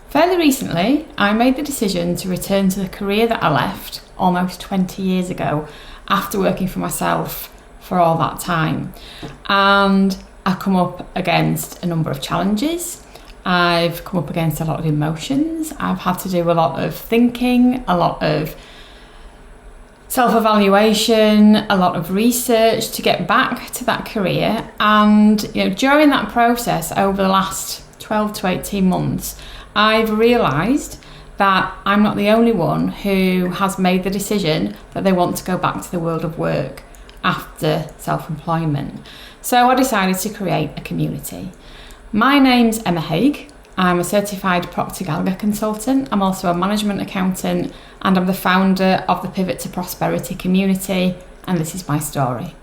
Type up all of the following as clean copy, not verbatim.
Fairly recently, I made the decision to return to the career that I left almost 20 years ago after working for myself for all that time. And I've come up against a number of challenges. I've come up against a lot of emotions. I've had to do a lot of thinking, a lot of self-evaluation, a lot of research to get back to that career. And during that process, over the last 12 to 18 months, I've realised that I'm not the only one who has made the decision that they want to go back to the world of work after self-employment. So I decided to create a community. My name's Emma Hague. I'm a certified Procter Gallagher consultant. I'm also a management accountant, and I'm the founder of the Pivot to Prosperity community, and this is my story.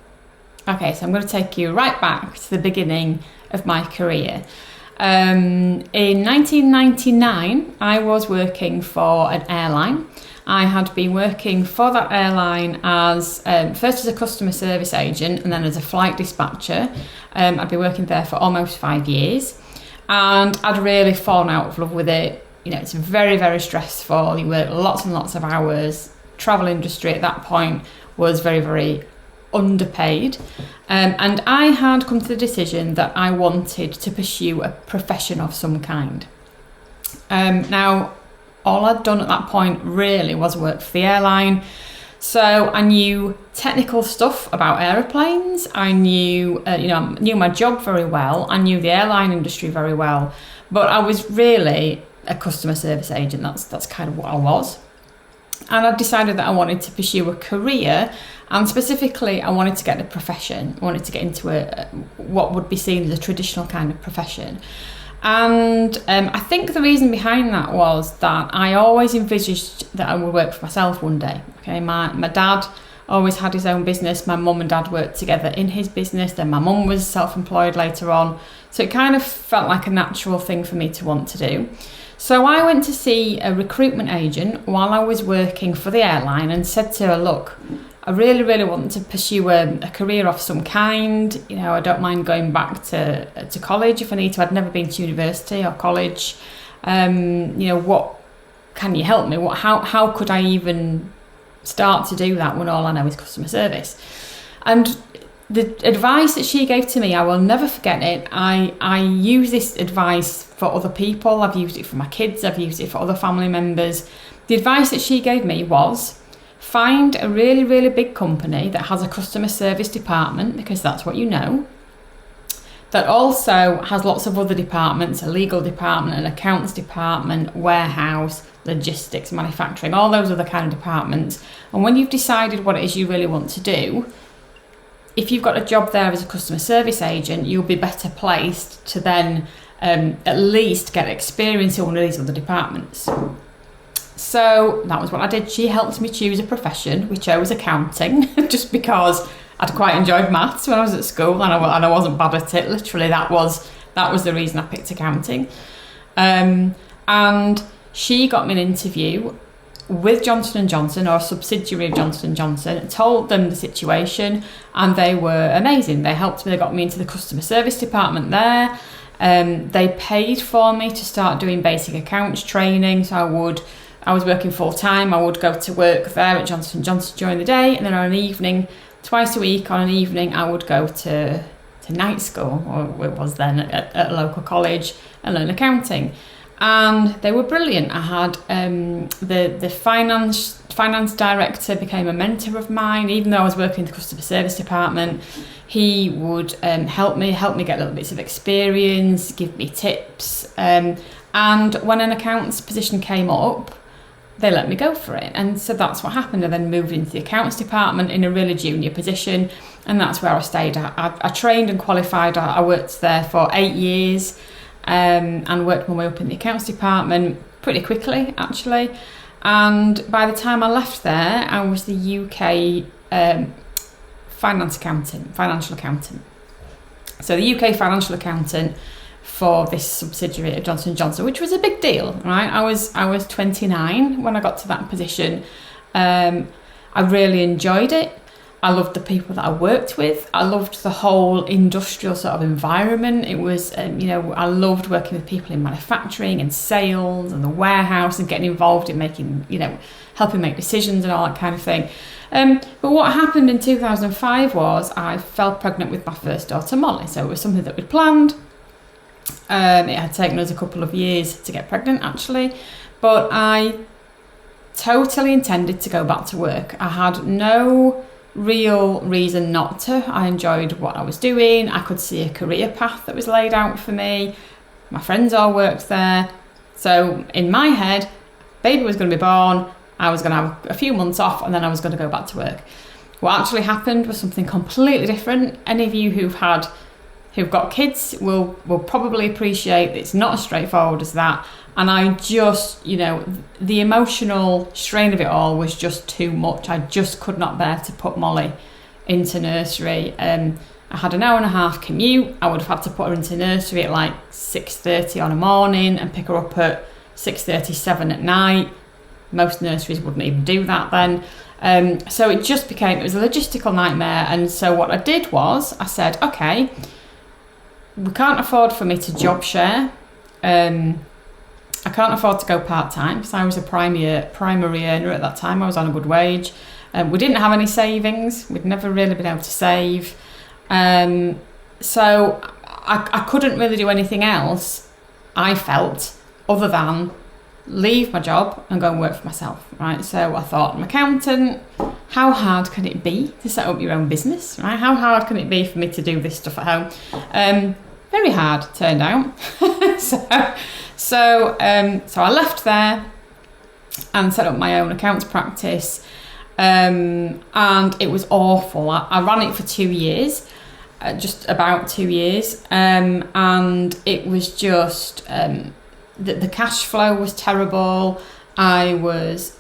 Okay, so I'm going to take you right back to the beginning of my career. In 1999, I was working for an airline. I had been working for that airline as first as a customer service agent and then as a flight dispatcher. I'd been working there for almost 5 years, and I'd really fallen out of love with it. It's very, very stressful. You work lots and lots of hours. Travel industry at that point was very, very underpaid. And I had come to the decision that I wanted to pursue a profession of some kind. Now, all I'd done at that point really was work for the airline. So I knew technical stuff about aeroplanes. I knew, knew my job very well. I knew the airline industry very well. But I was really a customer service agent. That's kind of what I was. And I decided that I wanted to pursue a career, and specifically I wanted to get a profession. I wanted to get into what would be seen as a traditional kind of profession. And I think the reason behind that was that I always envisaged that I would work for myself one day. Okay, my dad always had his own business. My mum and dad worked together in his business. Then my mum was self-employed later on. So it kind of felt like a natural thing for me to want to do. So I went to see a recruitment agent while I was working for the airline and said to her, look, I really, really want to pursue a career of some kind. I don't mind going back to college if I need to. I'd never been to university or college. What can you help me? How could I even start to do that when all I know is customer service? And the advice that she gave to me, I will never forget it. I use this advice for other people. I've used it for my kids. I've used it for other family members. The advice that she gave me was, find a really, really big company that has a customer service department, because that's what you know, that also has lots of other departments, a legal department, an accounts department, warehouse, logistics, manufacturing, all those other kind of departments. And when you've decided what it is you really want to do, if you've got a job there as a customer service agent, you'll be better placed to then at least get experience in one of these other departments. So that was what I did. She helped me choose a profession. We chose accounting just because I'd quite enjoyed maths when I was at school, and I wasn't bad at it. Literally, that was the reason I picked accounting. And she got me an interview with Johnson & Johnson, or a subsidiary of Johnson & Johnson, told them the situation, and they were amazing. They helped me. They got me into the customer service department there. They paid for me to start doing basic accounts training. So I was working full time. I would go to work there at Johnson & Johnson during the day, and then on an evening, twice a week on an evening, I would go to night school, or it was then at a local college, and learn accounting. And they were brilliant. I had the finance director became a mentor of mine. Even though I was working in the customer service department, he would help me get little bits of experience, give me tips. And when an accounts position came up, they let me go for it. And so that's what happened. I then moved into the accounts department in a really junior position, and that's where I stayed. I trained and qualified. I worked there for 8 years. And worked my way up in the accounts department pretty quickly, actually. And by the time I left there, I was the UK financial accountant. So the UK financial accountant for this subsidiary of Johnson & Johnson, which was a big deal, right? I was 29 when I got to that position. I really enjoyed it. I loved the people that I worked with. I loved the whole industrial sort of environment. It was, I loved working with people in manufacturing and sales and the warehouse and getting involved in making, helping make decisions and all that kind of thing. But what happened in 2005 was I fell pregnant with my first daughter, Molly. So it was something that we'd planned. It had taken us a couple of years to get pregnant, actually. But I totally intended to go back to work. I had no real reason not to. I enjoyed what I was doing. I could see a career path that was laid out for me. My friends all worked there. So in my head, baby was going to be born. I was going to have a few months off and then I was going to go back to work. What actually happened was something completely different. Any of you who've got kids will probably appreciate it's not as straightforward as that. And I just, the emotional strain of it all was just too much. I just could not bear to put Molly into nursery. I had an hour and a half commute. I would have had to put her into nursery at like 6:30 on a morning and pick her up at 6:30, 7 at night. Most nurseries wouldn't even do that then. So it was a logistical nightmare. And so what I did was I said, okay, we can't afford for me to job share. I can't afford to go part-time because I was a primary earner at that time. I was on a good wage. We didn't have any savings. We'd never really been able to save. So I couldn't really do anything else, I felt, other than leave my job and go and work for myself, right? So I thought, I'm an accountant. How hard can it be to set up your own business, right? How hard can it be for me to do this stuff at home? Very hard, turned out. So I left there and set up my own accounts practice, and it was awful. I ran it for 2 years, just about 2 years, and it was just the cash flow was terrible. I was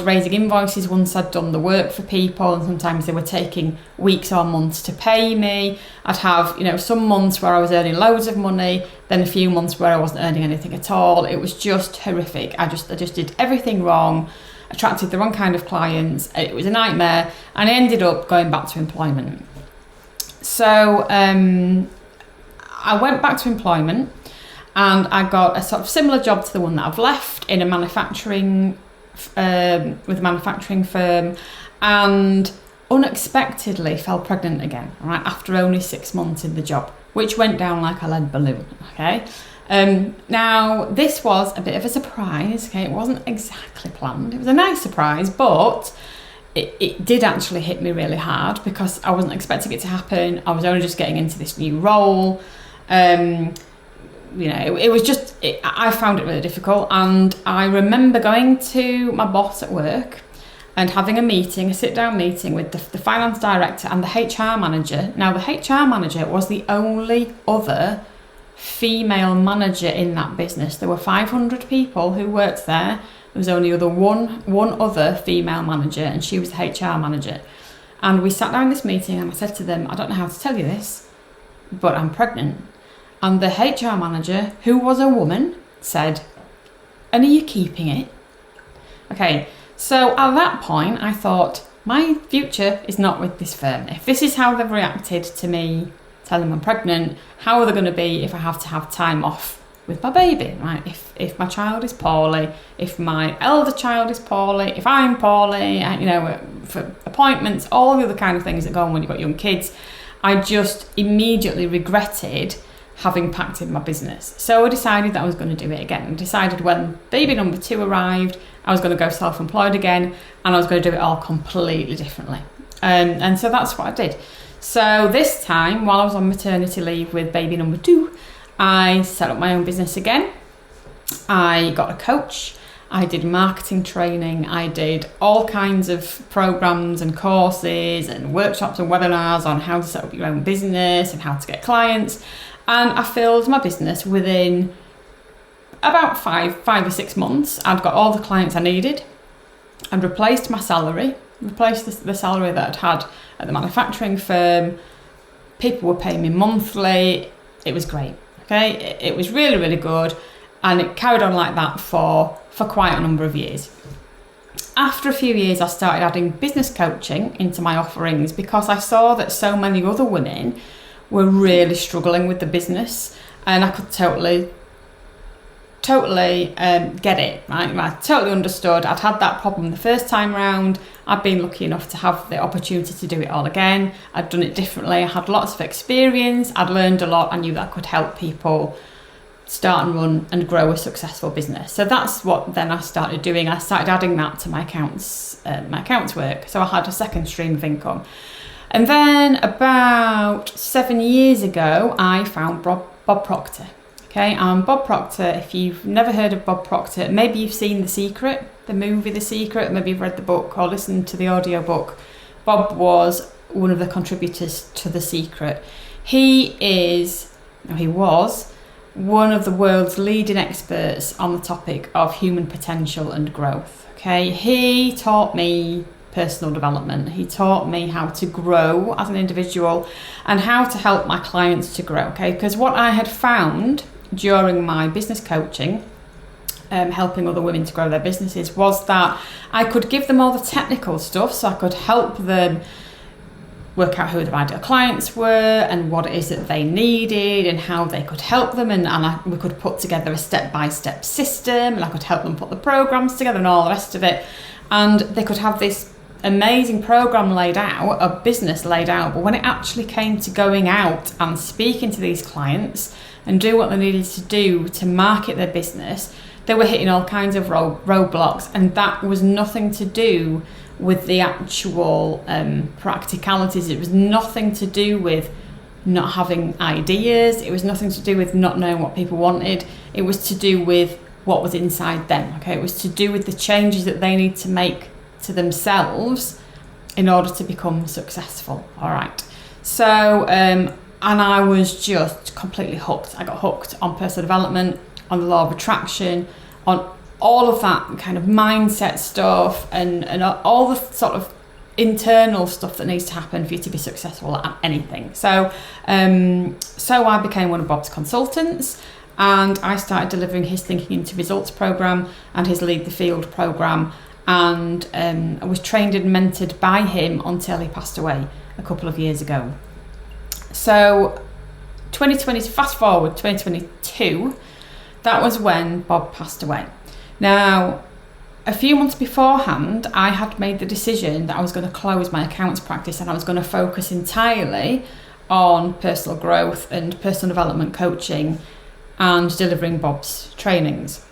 raising invoices once I'd done the work for people, and sometimes they were taking weeks or months to pay me. I'd have, some months where I was earning loads of money, then a few months where I wasn't earning anything at all. It was just horrific. I just did everything wrong, attracted the wrong kind of clients. It was a nightmare, and I ended up going back to employment. So I went back to employment. And I got a sort of similar job to the one that I've left in a manufacturing, with a manufacturing firm, and unexpectedly fell pregnant again, right, after only 6 months in the job, which went down like a lead balloon, okay? Now, this was a bit of a surprise, okay? It wasn't exactly planned. It was a nice surprise, but it did actually hit me really hard because I wasn't expecting it to happen. I was only just getting into this new role. It was just, I found it really difficult. And I remember going to my boss at work and having a sit-down meeting with the finance director and the HR manager. Now, the HR manager was the only other female manager in that business. There were 500 people who worked there. There was only one other female manager, and she was the HR manager. And we sat down in this meeting and I said to them, I don't know how to tell you this, but I'm pregnant. And the HR manager, who was a woman, said, and are you keeping it? Okay, so at that point, I thought, my future is not with this firm. If this is how they've reacted to me telling them I'm pregnant, how are they going to be if I have to have time off with my baby, right? If my child is poorly, if my elder child is poorly, if I'm poorly, for appointments, all the other kind of things that go on when you've got young kids, I just immediately regretted having packed in my business. So I decided that I was going to do it again. I decided when baby number 2 arrived, I was going to go self-employed again, and I was going to do it all completely differently. And so that's what I did. So this time, while I was on maternity leave with baby number 2, I set up my own business again. I got a coach. I did marketing training. I did all kinds of programs and courses and workshops and webinars on how to set up your own business and how to get clients. And I filled my business within about five or 6 months. I'd got all the clients I needed and replaced my salary, replaced the salary that I'd had at the manufacturing firm. People were paying me monthly. It was great. Okay, it was really, really good. And it carried on like that for quite a number of years. after a few years, I started adding business coaching into my offerings because I saw that so many other women were really struggling with the business, and I could totally get it, right? I totally understood. I'd had that problem the first time round. I'd been lucky enough to have the opportunity to do it all again. I'd done it differently. I had lots of experience. I'd learned a lot. I knew that I could help people start and run and grow a successful business. So that's what then I started doing. I started adding that to my accounts work. So I had a second stream of income. And then about 7 years ago, I found Bob Proctor. Okay, Bob Proctor, if you've never heard of Bob Proctor, maybe you've seen The Secret, the movie The Secret, maybe you've read the book or listened to the audiobook. Bob was one of the contributors to The Secret. He was one of the world's leading experts on the topic of human potential and growth. Okay, he taught me personal development. He taught me how to grow as an individual and how to help my clients to grow. Okay, because what I had found during my business coaching, helping other women to grow their businesses, was that I could give them all the technical stuff, so I could help them work out who their ideal clients were and what it is that they needed and how they could help them, and we could put together a step-by-step system, and I could help them put the programs together and all the rest of it, and they could have this amazing program laid out, a business laid out. But when it actually came to going out and speaking to these clients and do what they needed to do to market their business, they were hitting all kinds of roadblocks, and that was nothing to do with the actual practicalities. It was nothing to do with not having ideas. It was nothing to do with not knowing what people wanted. It was to do with what was inside them. Okay, it was to do with the changes that they need to make to themselves in order to become successful. All right. So, and I was just completely hooked. I got hooked on personal development, on the law of attraction, on all of that kind of mindset stuff, and all the sort of internal stuff that needs to happen for you to be successful at anything. So I became one of Bob's consultants, and I started delivering his Thinking into Results program and his Lead the Field program, and I was trained and mentored by him until he passed away a couple of years ago. So 2020, fast forward 2022, that was when Bob passed away. Now, a few months beforehand, I had made the decision that I was going to close my accounts practice and I was going to focus entirely on personal growth and personal development coaching and delivering Bob's trainings.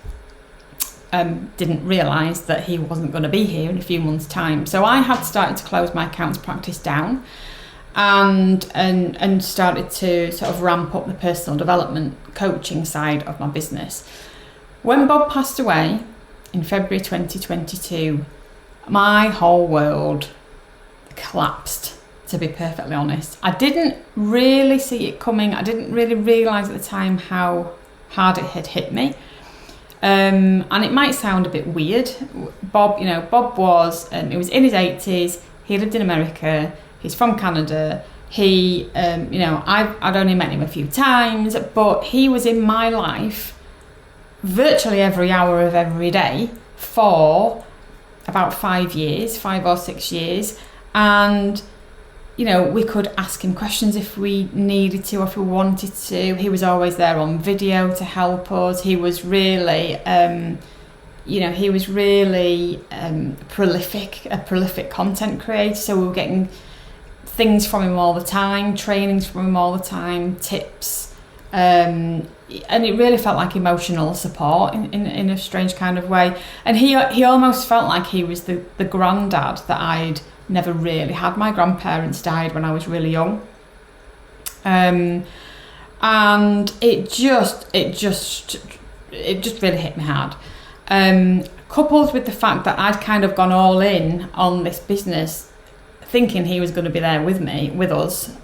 Didn't realise that he wasn't going to be here in a few months' time. So I had started to close my accounts practice down and started to sort of ramp up the personal development coaching side of my business. When Bob passed away in February 2022, my whole world collapsed, to be perfectly honest. I didn't really see it coming. I didn't really realise at the time how hard it had hit me. And it might sound a bit weird. Bob was in his 80s. He lived in America. He's from Canada. I'd only met him a few times, but he was in my life virtually every hour of every day for about 5 or 6 years. And, we could ask him questions if we needed to, or if we wanted to. He was always there on video to help us. He was really, a prolific content creator. So we were getting things from him all the time, trainings from him all the time, tips. And it really felt like emotional support in a strange kind of way. And he almost felt like he was the granddad that I'd never really had. My grandparents died when I was really young. And it just really hit me hard. Coupled with the fact that I'd kind of gone all in on this business, thinking he was going to be there with us.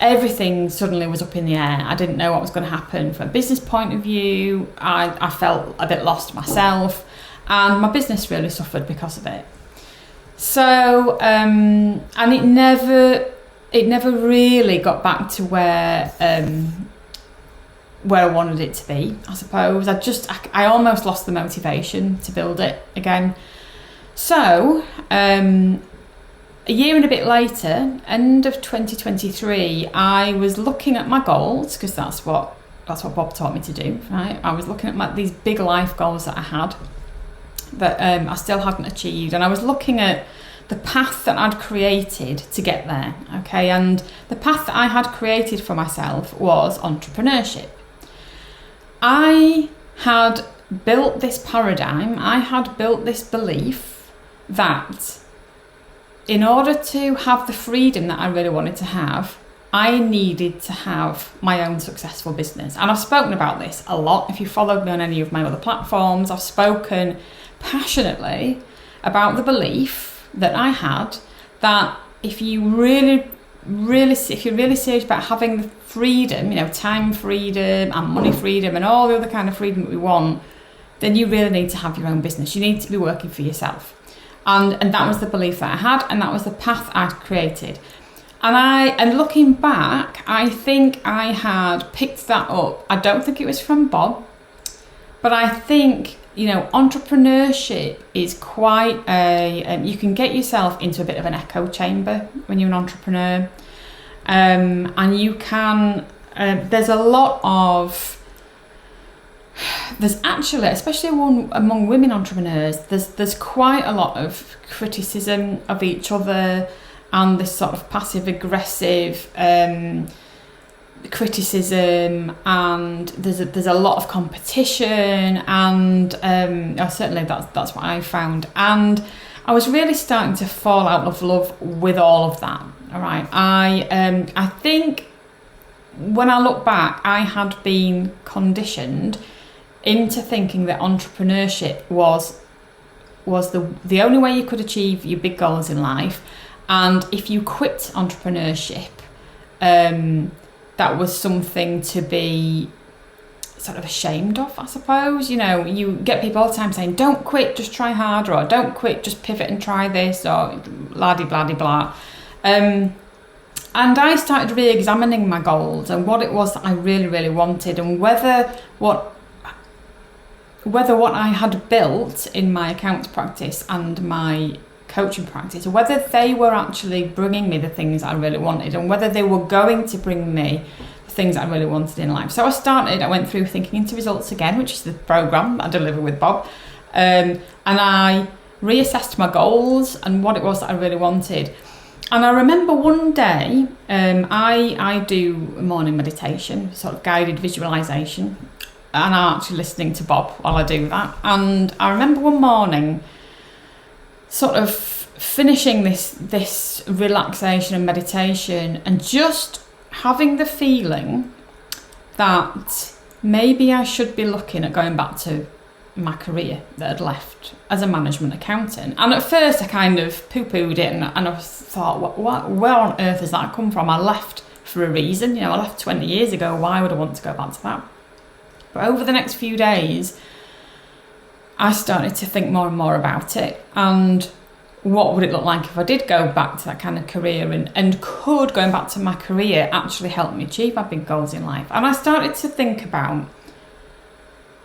Everything suddenly was up in the air. I didn't know what was going to happen from a business point of view. I felt a bit lost myself, and my business really suffered because of it. So, and it never really got back to where where I wanted it to be, I suppose. I almost lost the motivation to build it again. So, a year and a bit later, end of 2023, I was looking at my goals, because that's what Bob taught me to do, right? I was looking at these big life goals that I had that I still hadn't achieved, and I was looking at the path that I'd created to get there, okay? And the path that I had created for myself was entrepreneurship. I had built this paradigm, I had built this belief that in order to have the freedom that I really wanted to have, I needed to have my own successful business. And I've spoken about this a lot. If you followed me on any of my other platforms, I've spoken passionately about the belief that I had that if you're really serious about having the freedom, time freedom and money freedom and all the other kind of freedom that we want, then you really need to have your own business. You need to be working for yourself. And that was the belief that I had, and that was the path I'd created. And looking back, I think I had picked that up. I don't think it was from Bob, but I think, entrepreneurship is quite you can get yourself into a bit of an echo chamber when you're an entrepreneur. And you can, there's actually, especially among women entrepreneurs, there's quite a lot of criticism of each other and this sort of passive aggressive criticism, and there's a lot of competition, and certainly that's what I found, and I was really starting to fall out of love with all of that. All right, I think when I look back, I had been conditioned into thinking that entrepreneurship was the only way you could achieve your big goals in life, and if you quit entrepreneurship, that was something to be sort of ashamed of, I suppose. You get people all the time saying, don't quit, just try harder, or don't quit, just pivot and try this, or blah-de-blah-de-blah. And I started re-examining my goals and what it was that I really, really wanted, and whether what I had built in my accounts practice and my coaching practice, whether they were actually bringing me the things I really wanted, and whether they were going to bring me the things I really wanted in life. So I went through Thinking Into Results Again, which is the program I deliver with Bob, and I reassessed my goals and what it was that I really wanted. And I remember one day, I do morning meditation, sort of guided visualization, and I'm actually listening to Bob while I do that. And I remember one morning sort of finishing this relaxation and meditation, and just having the feeling that maybe I should be looking at going back to my career that I'd left as a management accountant. And at first I kind of poo-pooed it, and I thought, where on earth has that come from? I left for a reason. I left 20 years ago. Why would I want to go back to that? But over the next few days, I started to think more and more about it, and what would it look like if I did go back to that kind of career, and could going back to my career actually help me achieve my big goals in life? And I started to think about,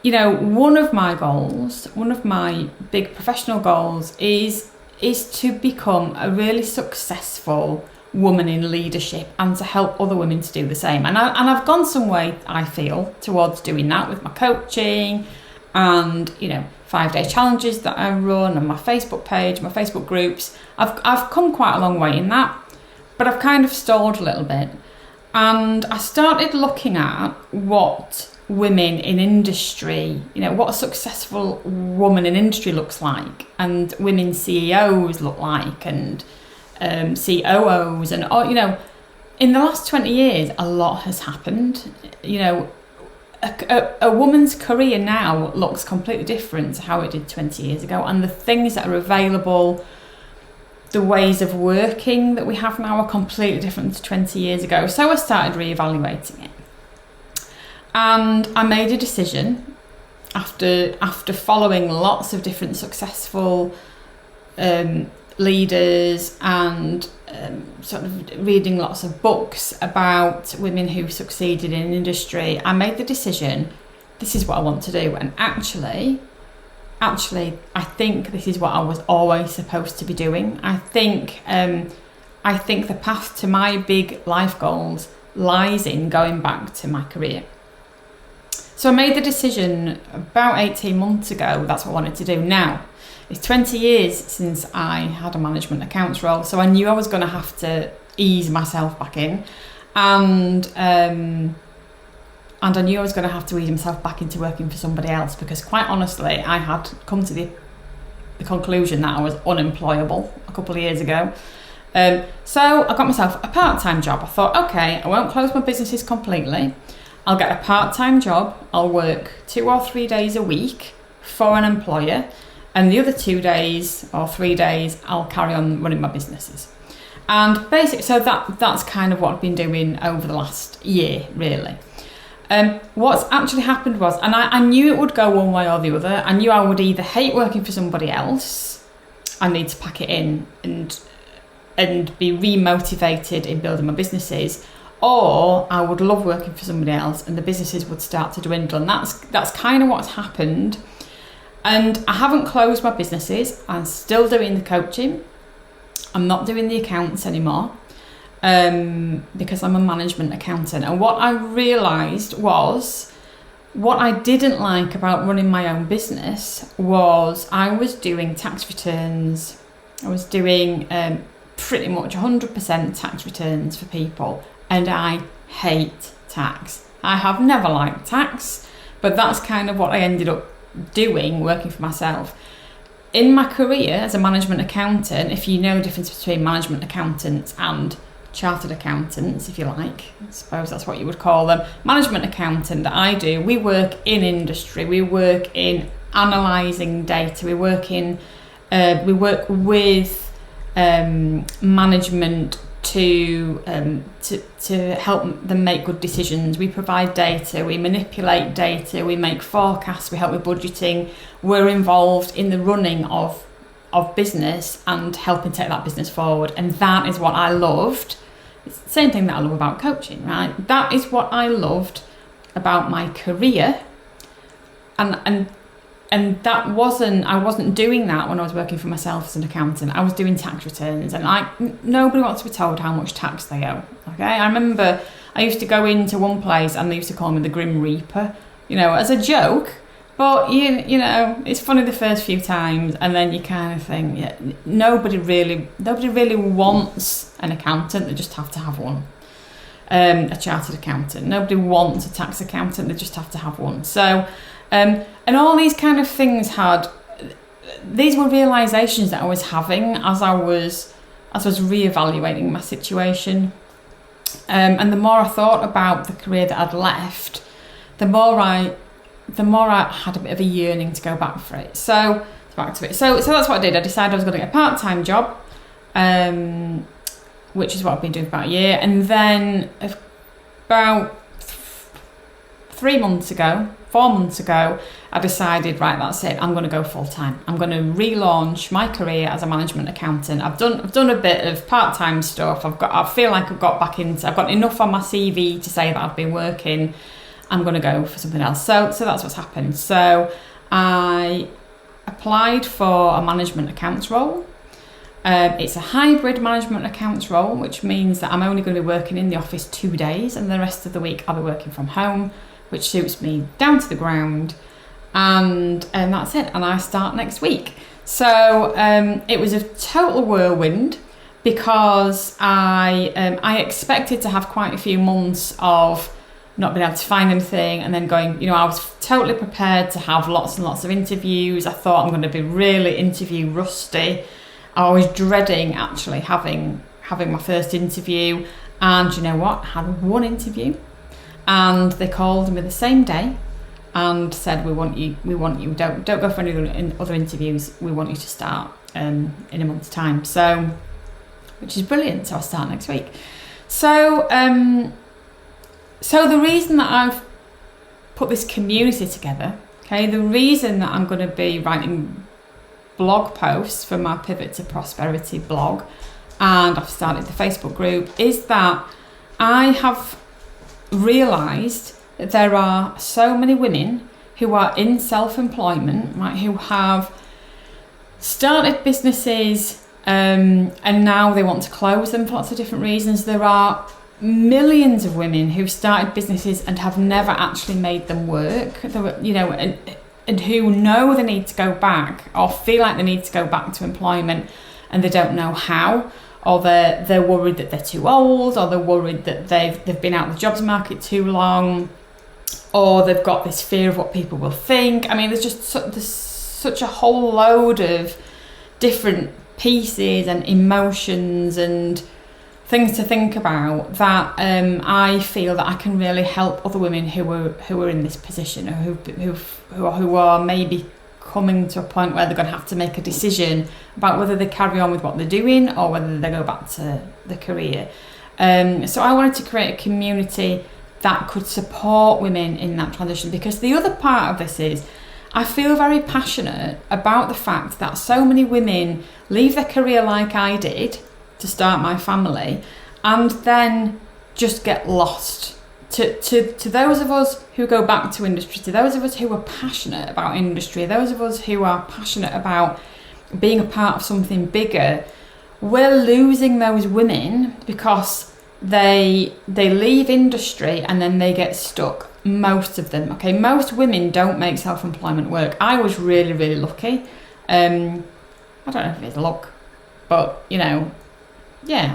one of my goals, one of my big professional goals is to become a really successful woman in leadership, and to help other women to do the same. And I've gone some way, I feel, towards doing that with my coaching and 5-day challenges that I run, and my Facebook page, my Facebook groups. I've come quite a long way in that, but I've kind of stalled a little bit. And I started looking at what women in industry, what a successful woman in industry looks like, and women CEOs look like, and COOs, and in the last 20 years, a lot has happened. A woman's career now looks completely different to how it did 20 years ago, and the things that are available, the ways of working that we have now are completely different to 20 years ago. So I started reevaluating it, and I made a decision after following lots of different successful leaders and sort of reading lots of books about women who succeeded in industry, I made the decision, this is what I want to do. And actually, I think this is what I was always supposed to be doing. I think the path to my big life goals lies in going back to my career. So I made the decision about 18 months ago, that's what I wanted to do. Now, it's 20 years since I had a management accounts role, so I knew I was going to have to ease myself back in, and I knew I was going to have to ease myself back into working for somebody else, because quite honestly, I had come to the conclusion that I was unemployable a couple of years ago. So I got myself a part-time job. I thought, okay, I won't close my businesses completely. I'll get a part-time job. I'll work 2 or 3 days a week for an employer, and the other 2 days or 3 days I'll carry on running my businesses. And basically, so that's kind of what I've been doing over the last year, really. What's actually happened was, and I knew it would go one way or the other. I knew I would either hate working for somebody else, I need to pack it in and be re-motivated in building my businesses, or I would love working for somebody else and the businesses would start to dwindle. And that's kind of what's happened. And I haven't closed my businesses. I'm still doing the coaching. I'm not doing the accounts anymore because I'm a management accountant. And what I realised was, what I didn't like about running my own business was I was doing tax returns. I was doing pretty much 100% tax returns for people, and I hate tax. I have never liked tax, but that's kind of what I ended up doing working for myself. In my career as a management accountant, if you know the difference between management accountants and chartered accountants, if you like, I suppose that's what you would call them. Management accountant that I do, we work in industry, we work in analysing data, we work with management to help them make good decisions. We provide data, we manipulate data, we make forecasts, we help with budgeting. We're involved in the running of business and helping take that business forward. And that is what I loved. It's the same thing that I love about coaching, right? That is what I loved about my career. And that I wasn't doing that when I was working for myself as an accountant. I was doing tax returns, and nobody wants to be told how much tax they owe. Okay, I remember I used to go into one place and they used to call me the Grim Reaper, as a joke. But you know, it's funny the first few times, and then you kind of think, yeah, nobody really wants an accountant. They just have to have one. A chartered accountant. Nobody wants a tax accountant. They just have to have one. So. And all these kind of things these were realizations that I was having as I was reevaluating my situation. And the more I thought about the career that I'd left, the more I had a bit of a yearning to go back for it. So back to it. So that's what I did. I decided I was going to get a part-time job, which is what I've been doing for about a year. And then about 4 months ago, I decided, right, that's it. I'm going to go full time. I'm going to relaunch my career as a management accountant. I've done a bit of part-time stuff. I feel like I've got enough on my CV to say that I've been working. I'm going to go for something else. So that's what's happened. So I applied for a management accounts role. It's a hybrid management accounts role, which means that I'm only going to be working in the office 2 days, and the rest of the week I'll be working from home, which suits me down to the ground, and that's it. And I start next week. So it was a total whirlwind, because I expected to have quite a few months of not being able to find anything, and then going, I was totally prepared to have lots and lots of interviews. I thought I'm going to be really interview rusty. I was dreading actually having my first interview, and you know what? I had one interview. And they called me the same day and said, we want you, don't go for any other interviews, we want you to start in a month's time. So, which is brilliant. So I'll start next week. So the reason that I've put this community together, okay, the reason that I'm going to be writing blog posts for my Pivot to Prosperity blog, and I've started the Facebook group, is that I have realised that there are so many women who are in self-employment, right, who have started businesses and now they want to close them for lots of different reasons. There are millions of women who started businesses and have never actually made them work, and who know they need to go back or feel like they need to go back to employment and they don't know how, or they're worried that they're too old, or they're worried that they've been out of the jobs market too long, or they've got this fear of what people will think. I mean, there's such a whole load of different pieces and emotions and things to think about that I feel that I can really help other women who are in this position, or who are maybe coming to a point where they're going to have to make a decision about whether they carry on with what they're doing or whether they go back to the career. So I wanted to create a community that could support women in that transition, because the other part of this is I feel very passionate about the fact that so many women leave their career like I did to start my family and then just get lost. To those of us who go back to industry, to those of us who are passionate about industry, those of us who are passionate about being a part of something bigger, we're losing those women because they leave industry and then they get stuck. Most of them, okay, most women don't make self-employment work. I was really, really lucky. I don't know if it's luck, but I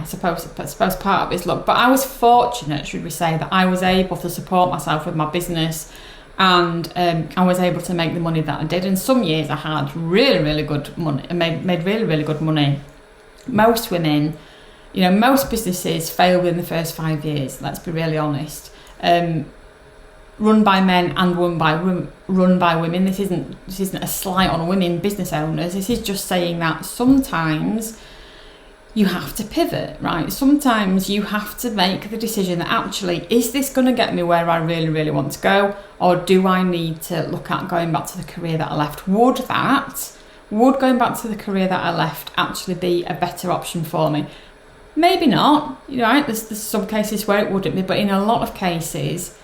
suppose part of it's luck. But I was fortunate, should we say, that I was able to support myself with my business, and I was able to make the money that I did. And some years I had really, really good money, and made really, really good money. Most women, most businesses fail within the first 5 years. Let's be really honest. Run by men and run by women. This isn't a slight on women business owners. This is just saying that sometimes you have to pivot, right? Sometimes you have to make the decision that actually, is this going to get me where I really, really want to go? Or do I need to look at going back to the career that I left? Would going back to the career that I left actually be a better option for me? Maybe not, right? There's some cases where it wouldn't be, but in a lot of cases,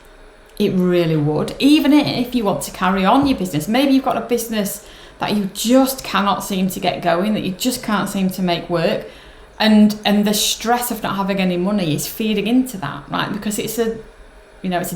it really would. Even if you want to carry on your business, maybe you've got a business that you just cannot seem to get going, that you just can't seem to make work. And the stress of not having any money is feeding into that, right? Because it's a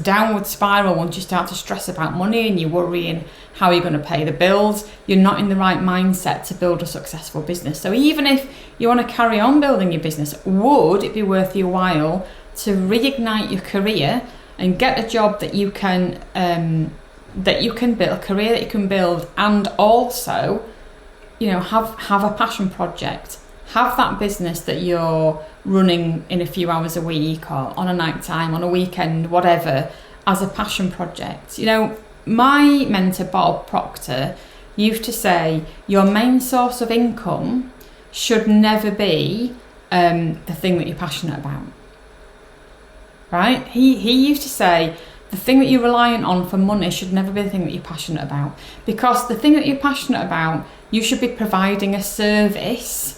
downward spiral once you start to stress about money and you're worrying how you're going to pay the bills. You're not in the right mindset to build a successful business. So even if you want to carry on building your business, would it be worth your while to reignite your career and get a job that you can build, a career that you can build, and also, have a passion project? Have that business that you're running in a few hours a week or on a night time, on a weekend, whatever, as a passion project. My mentor, Bob Proctor, used to say, your main source of income should never be the thing that you're passionate about. Right? He used to say, the thing that you're reliant on for money should never be the thing that you're passionate about. Because the thing that you're passionate about, you should be providing a service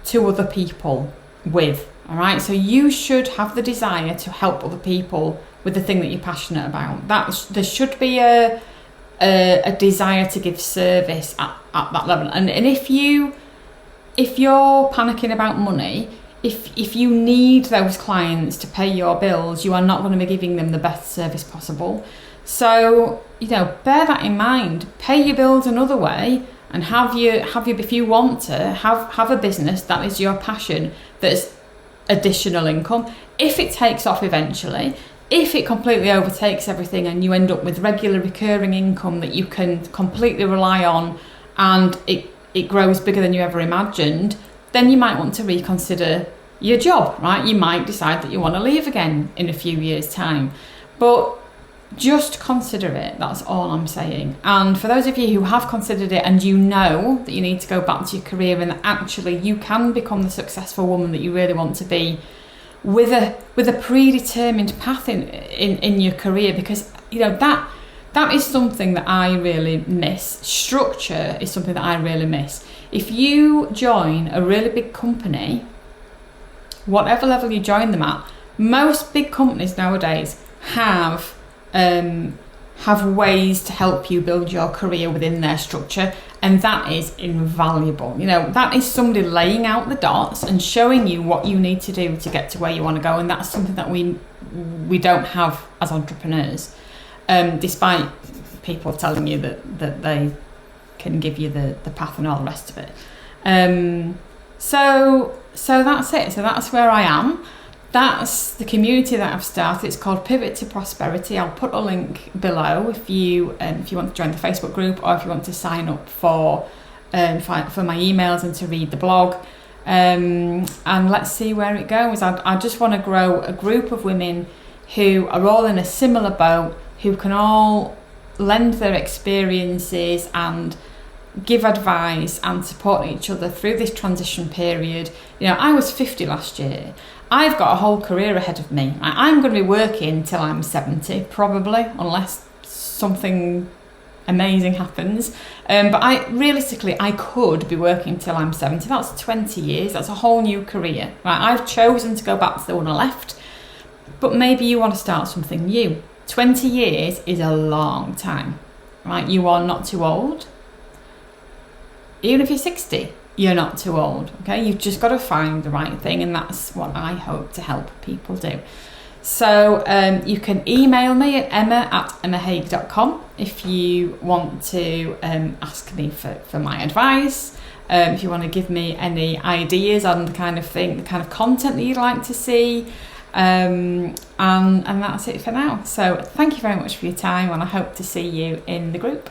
to other people with, all right? So you should have the desire to help other people with the thing that you're passionate about. There should be a desire to give service at that level. And if you're panicking about money, if you need those clients to pay your bills, you are not going to be giving them the best service possible. So, bear that in mind. Pay your bills another way, and have your if you want to have a business that is your passion, that's additional income. If it takes off eventually, if it completely overtakes everything and you end up with regular recurring income that you can completely rely on, and it grows bigger than you ever imagined, then you might want to reconsider your job, right? You might decide that you want to leave again in a few years' time. But just consider it, that's all I'm saying. And for those of you who have considered it and you know that you need to go back to your career and that actually you can become the successful woman that you really want to be with a predetermined path in your career, because that that is something that I really miss. Structure is something that I really miss. If you join a really big company, whatever level you join them at, most big companies nowadays have ways to help you build your career within their structure, and that is invaluable. You know, that is somebody laying out the dots and showing you what you need to do to get to where you want to go, and that's something that we don't have as entrepreneurs, despite people telling you that they can give you the path and all the rest of it. So that's it. So that's where I am. That's the community that I've started. It's called Pivot to Prosperity. I'll put a link below if you want to join the Facebook group, or if you want to sign up for my emails and to read the blog. And let's see where it goes. I just want to grow a group of women who are all in a similar boat, who can all lend their experiences and give advice and support each other through this transition period. You know, I was 50 last year. I've got a whole career ahead of me. I'm going to be working till I'm 70, probably, unless something amazing happens. But realistically, I could be working till I'm 70. That's 20 years. That's a whole new career. Right? I've chosen to go back to the one I left, but maybe you want to start something new. 20 years is a long time, right? You are not too old. Even if you're 60, you're not too old, okay? You've just got to find the right thing, and that's what I hope to help people do. So you can email me at emma@emmahague.com if you want to ask me for my advice, if you want to give me any ideas on the kind of content that you'd like to see, and that's it for now. So thank you very much for your time, and I hope to see you in the group.